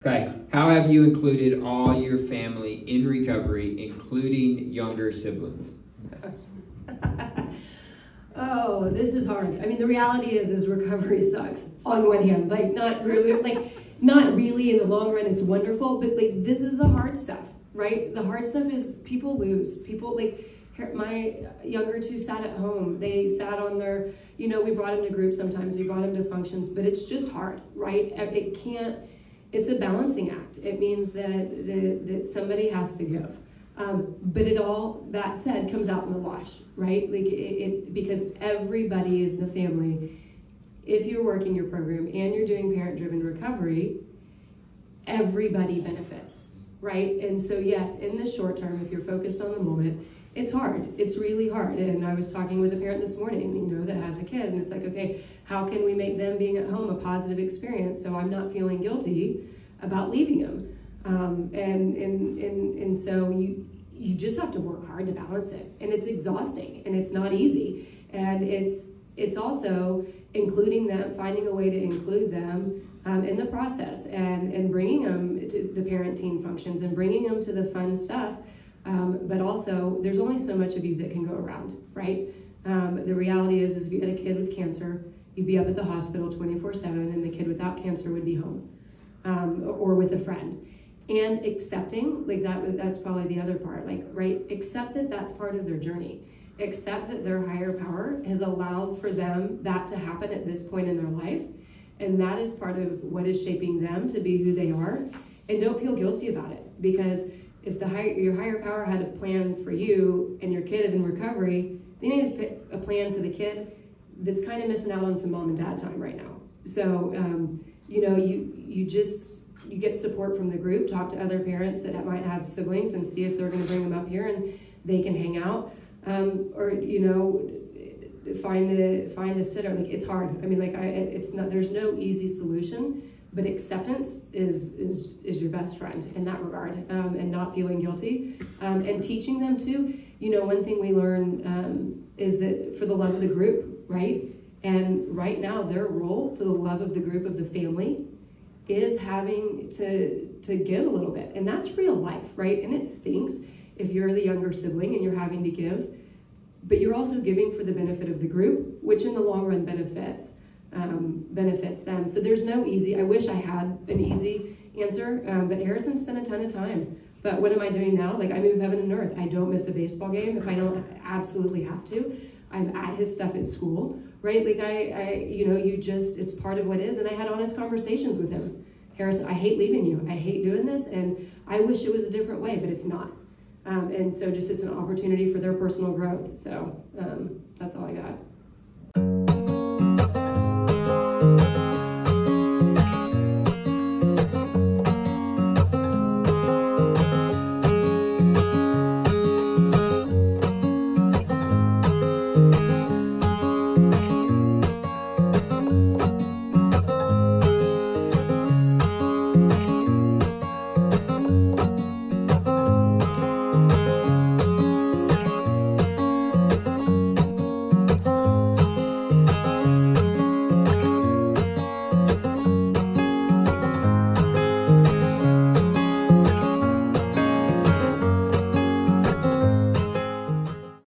Okay, how have you included all your family in recovery, including younger siblings? Oh, this is hard. I mean, the reality is recovery sucks on one hand. Not really in the long run, it's wonderful, but this is the hard stuff, right? The hard stuff is people lose. People, my younger two sat at home. They sat on their, we brought them to groups sometimes, we brought them to functions, but it's just hard, right? It's a balancing act. It means that somebody has to give. But it all, that said, comes out in the wash, right? Because everybody is in the family. If you're working your program and you're doing parent-driven recovery, everybody benefits, right? And so yes, in the short term, if you're focused on the moment, it's hard. It's really hard. And I was talking with a parent this morning, that has a kid, and it's like, okay, how can we make them being at home a positive experience so I'm not feeling guilty about leaving them? And so you just have to work hard to balance it, and it's exhausting, and it's not easy, and it's also including them, finding a way to include them in the process, and bringing them to the parent-teen functions and bringing them to the fun stuff, but also there's only so much of you that can go around, right? The reality is if you had a kid with cancer, you'd be up at the hospital 24/7, and the kid without cancer would be home. Or with a friend, and accepting that's probably the other part, right? Accept that that's part of their journey. Accept that their higher power has allowed for them that to happen at this point in their life, and that is part of what is shaping them to be who they are. And don't feel guilty about it, because if your higher power had a plan for you and your kid in recovery, they need to pick a plan for the kid that's kind of missing out on some mom and dad time right now. So you get support from the group. Talk to other parents that might have siblings and see if they're going to bring them up here and they can hang out, or find a sitter. It's hard. I mean, it's not. There's no easy solution, but acceptance is your best friend in that regard, and not feeling guilty, and teaching them too. One thing we learn is that for the love of the group, right? And right now, their role for the love of the group, of the family, is having to give a little bit. And that's real life, right? And it stinks if you're the younger sibling and you're having to give, but you're also giving for the benefit of the group, which in the long run benefits them. So there's no easy, I wish I had an easy answer, but Harrison spent a ton of time. But what am I doing now? I move heaven and earth. I don't miss a baseball game if I don't absolutely have to. I'm at his stuff at school, right? It's part of what is. And I had honest conversations with him. Harrison, I hate leaving you. I hate doing this, and I wish it was a different way, but it's not. And so it's an opportunity for their personal growth. So that's all I got.